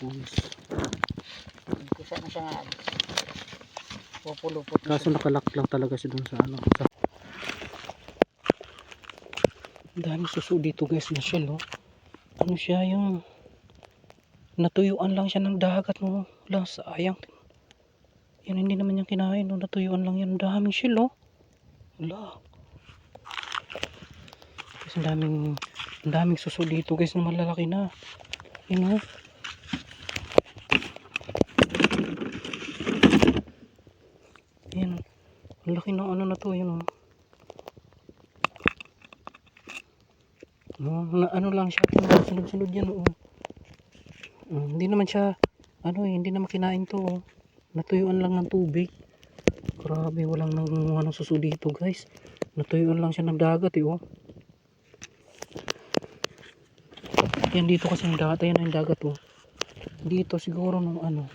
octopus. Kusa na siya nga. Pupulupot na Kaso siya. nakalak lang talaga siya dun sa ano. Ang dami suso dito guys na shell oh. Ano siya yung natuyuan lang siya ng dagat no. Wala, sayang. Yan hindi naman yung kinain no. Natuyuan lang yan. Ang daming shell oh. Wala. Kasi ang daming suso dito guys na malalaki na. Yan oh. Yan. Ang laki ng ano na to. Yan oh. No, na, ano lang siya. Sunod-sunod yan oh. Hindi naman siya ano hindi naman kinain to oh. Natuyuan lang ng tubig. Grabe, walang nangunguha ng suso dito guys. Natuyuan lang siya ng dagat eh oh. Yan dito kasi yung dagat, ayan yung dagat oh. Dito siguro nung ano,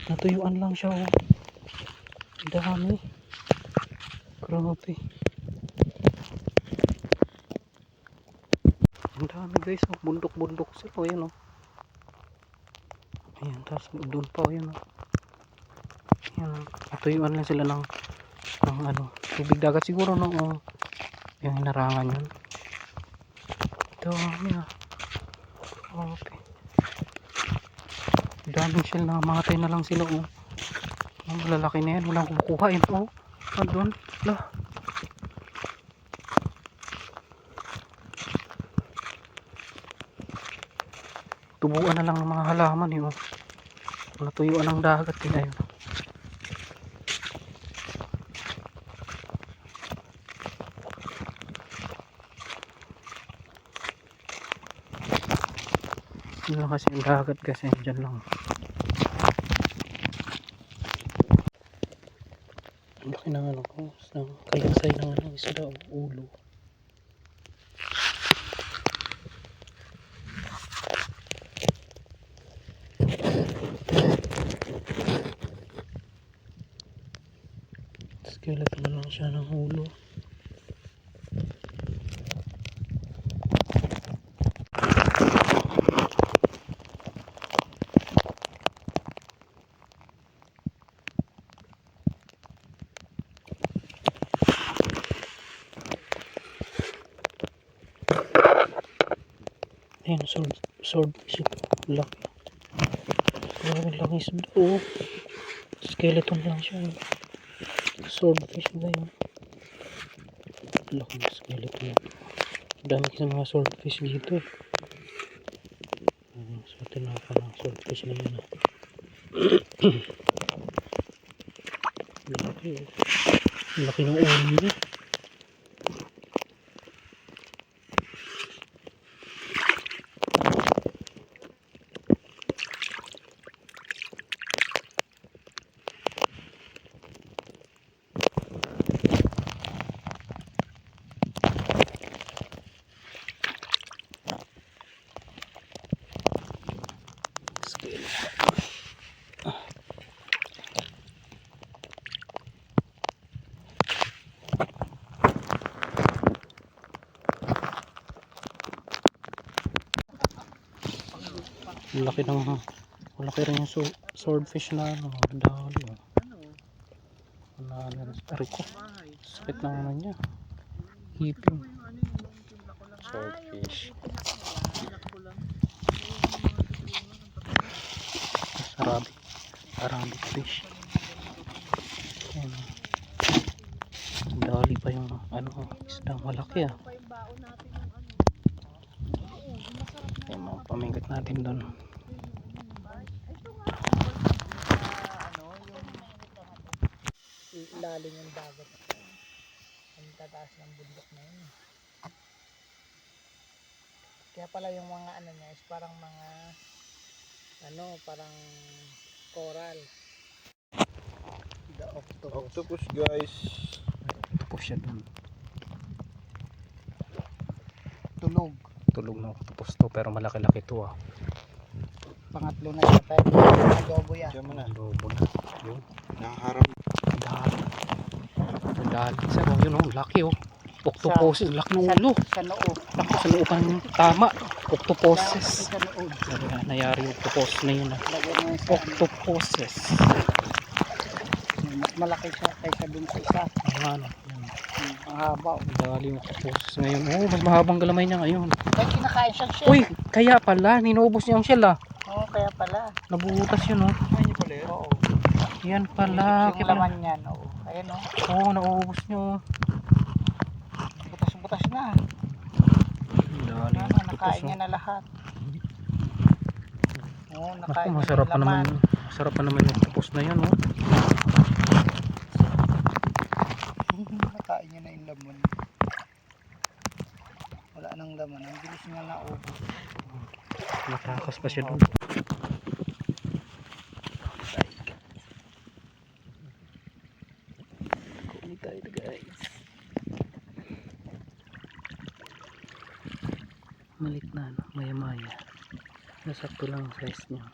natuyuan lang siya oh. Dami. Grabe. Ang dami guys oh, bundok-bundok sila oh, yan oh. Ayan, tapos doon pa oh, yan oh. Yan, natuyuan lang sila ng ano, tubig dagat siguro no oh. Yung hinarangan yun. Dami ah. Okay. Daming shell na mamatay na lang sila oh. Ang malalaki na yan, walang kumukuha yun oh. Doon, lah. Tubuan na lang ng mga halaman eh oh. Natuyuan ng dagat din ayun. Yun lang kasi yung dagat kasi dyan lang. Ang laki ng ano ko, sa kalansay ng ano, isda o ulo. Skeleton na lang siya ng ulo. Ayan, swordfish ito. Laki. Grabe lang isda oh. Skeleton lang siya. Swordfish ba yun? Laki ng skeleton. Dami kasi mga swordfish dito. So, tinapa ng swordfish na yun. Laki oh. Laki ng ulo niya. Laki ng malaki rin yung swordfish na ano, dahil ariko sakit ng ano niya hiping swordfish Arabic fish. Dali pa yung ano isdang malaki ah. Yung mga pamingkat natin doon. Lalim yung dagat. Ang tataas ng bundok na yun. Kaya pala yung mga ano niya is parang mga ano, parang coral. The octopus. Octopus guys. Octopus siya doon. Tulog na octopus to pero malaki-laki to ah. Pangatlo na siya tayo. Adobo yan. Diyan mo na. Adobo na. Yun. Nakaharap. Dahil isa oh, yun oh, laki oh. Octopus, laki ng ulo. Sa noo. Laki sa looban tama. Octopuses. Sa loob. Ayan, nayari yung octopus na yun. Lagyan mo yun sa ano. Octopuses. Mas malaki siya kaysa dun sa isa. Ayan. Ang haba. Dali yung octopus ngayon. Oh, mas mahabang galamay niya ngayon. Kaya kinakain siyang shell. Uy, kaya pala, ninubos niya ang shell ah. Oo, kaya pala. Nabubutas yun oh. Oo. Yan pala. Yung laman niyan. Oo. Ayan o. Oo, nauubos niyo oh. Butas-butas na. Dali yung octopus Nakain oh. niya na lahat. Oo, Naku, nakain niya masarap yung pa naman. laman. Masarap pa naman yung octopus na yan oh. Nakain niya na yung laman. Wala nang laman. Ang bilis niya naubos. Natakas pa siya doon. Kunin tayo guys. Malit na no, maya maya. Nasakto lang ang size niya.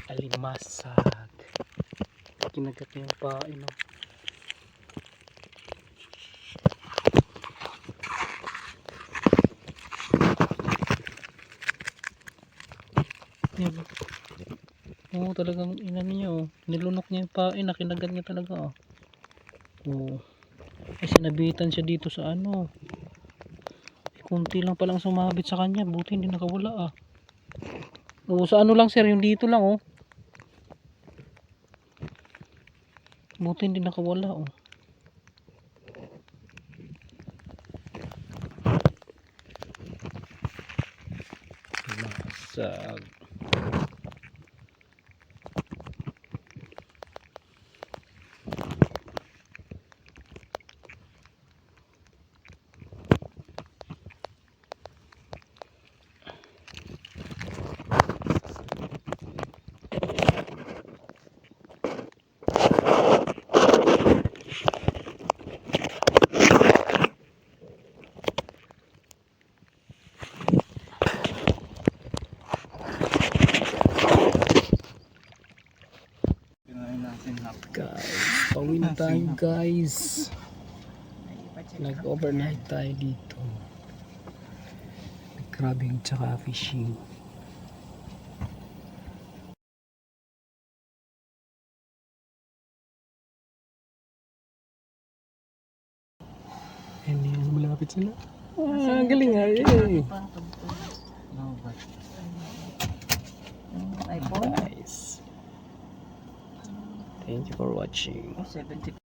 Alimasag. Kinagat niya yung pain no? Yan. Oo, talagang inan niya oh. Nilunok niya yung pain, nakinagat niya talaga oh. Oo. Ay, sinabitan siya dito sa ano. Kunti lang palang sumabit sa kanya, buti hindi nakawala ah. Oo, sa ano lang sir, yung dito lang oh. Buti hindi nakawala oh. Masag. Guys, pauwi na tayo guys. Nag-overnight tayo dito. Nag-crabbing tsaka fishing. And yun, malapit sila. Ah, galing nga eh. iPhone? Guys, thank you for watching. 70